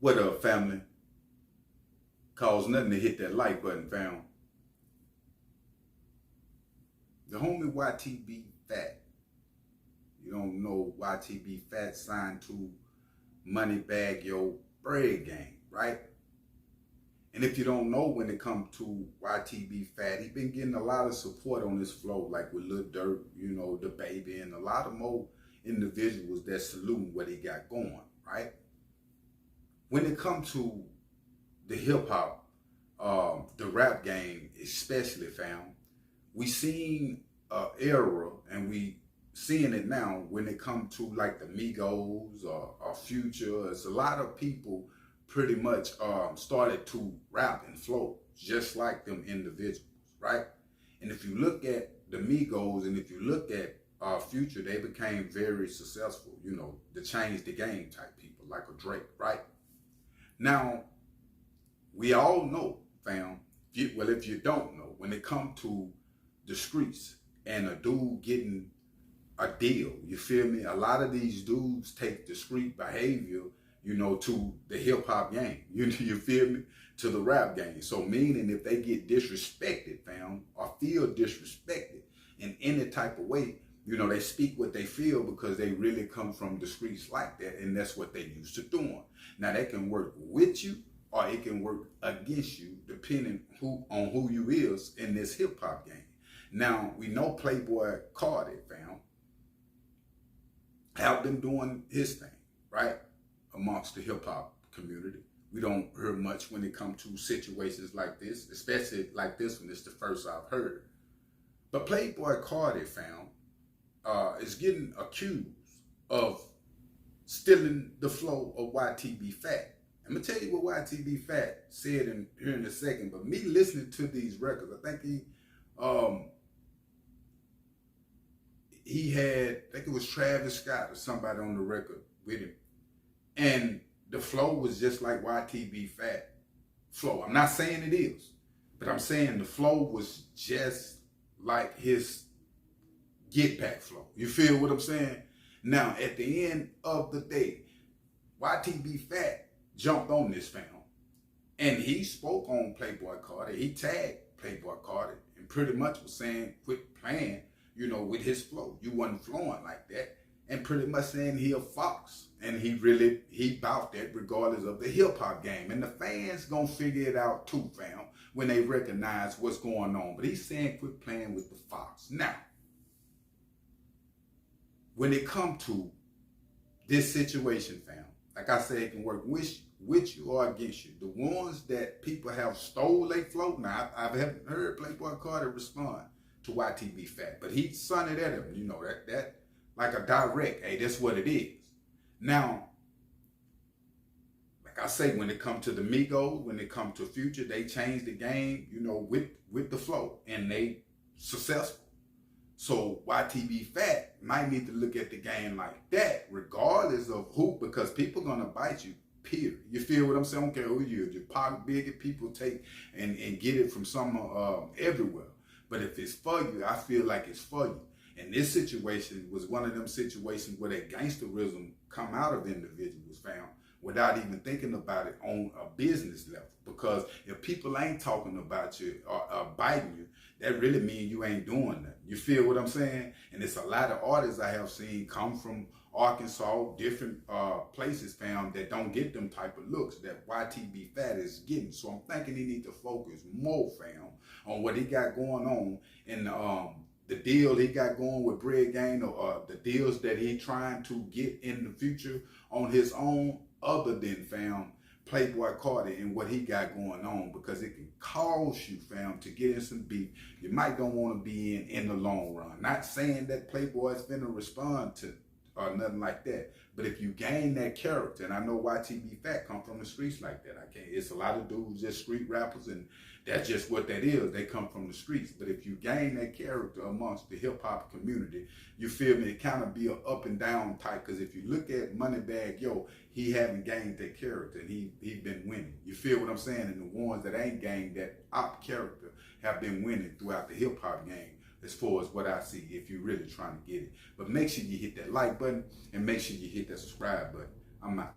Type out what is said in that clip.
What up, family? Costs nothing to hit that like button, fam. The homie YTB Fatt. You don't know YTB Fatt signed to Moneybagg your bread game, right? And if you don't know, when it comes to YTB Fatt, he been getting a lot of support on his flow, like with Lil Durk, you know, the baby, and a lot of more individuals that saluting what he got going, right? When it comes to the hip hop, the rap game especially, fam, we seen an era, and we seeing it now when it comes to like the Migos or Future. It's a lot of people pretty much started to rap and flow just like them individuals, right? And if you look at the Migos and if you look at Future, they became very successful, you know, to change the game type people like a Drake, right? Now, we all know, fam, if you don't know, when it comes to the streets and a dude getting a deal, you feel me? A lot of these dudes take the street behavior, you know, to the hip hop game, you feel me? To the rap game. So meaning if they get disrespected, fam, or feel disrespected in any type of way, you know, they speak what they feel because they really come from the streets like that, and that's what they used to doing. Now they can work with you or it can work against you depending on who you is in this hip hop game. Now we know Playboi Carti, fam, have been doing his thing, right, amongst the hip hop community. We don't hear much when it comes to situations like this, especially like this one. It's the first I've heard. But Playboi Carti, fam, is getting accused of stealing the flow of YTB Fatt. I'm gonna tell you what YTB Fatt said here in a second, but me listening to these records, I think he had, I think it was Travis Scott or somebody on the record with him, and the flow was just like YTB Fatt flow. I'm not saying it is, but I'm saying the flow was just like his Get Back flow. You feel what I'm saying? Now, at the end of the day, YTB Fatt jumped on this, fam, and he spoke on Playboi Carti. He tagged Playboi Carti and pretty much was saying, quit playing, you know, with his flow. You wasn't flowing like that. And pretty much saying he a fox. And he bout that regardless of the hip hop game. And the fans gonna figure it out too, fam, when they recognize what's going on. But he's saying quit playing with the fox. Now, when it comes to this situation, fam, like I said, it can work with you or against you. The ones that people have stole their flow, now I haven't heard Playboi Carti respond to YTB Fatt, but he sung it at him, you know, that like a direct, hey, that's what it is. Now, like I say, when it comes to the Migos, when it comes to Future, they changed the game, you know, with the flow, and they successful. So YTB Fatt might need to look at the game like that, regardless of who, because people gonna bite you, period. You feel what I'm saying? I don't care who you is. Your pocket big, people take and get it from everywhere. But if it's for you, I feel like it's for you. And this situation was one of them situations where that gangsterism come out of individuals, fam, without even thinking about it on a business level. Because if people ain't talking about you or biting you, that really means you ain't doing nothing. You feel what I'm saying? And it's a lot of artists I have seen come from Arkansas, different places, fam, that don't get them type of looks that YTB Fatt is getting. So I'm thinking he need to focus more, fam, on what he got going on and the deal he got going with Bread Gang, or the deals that he trying to get in the future on his own, other than, fam, Playboi Carti and what he got going on, because it can cause you, fam, to get in some beef you might don't want to be in the long run. Not saying that Playboi is finna respond to or nothing like that, but if you gain that character, and I know YTB Fatt come from the streets like that. It's a lot of dudes just street rappers, and that's just what that is. They come from the streets. But if you gain that character amongst the hip hop community, you feel me, it kind of be an up and down type. Because if you look at Moneybagg, he haven't gained that character, and he been winning. You feel what I'm saying? And the ones that ain't gained that op character have been winning throughout the hip hop game, as far as what I see, if you're really trying to get it. But make sure you hit that like button and make sure you hit that subscribe button. I'm out.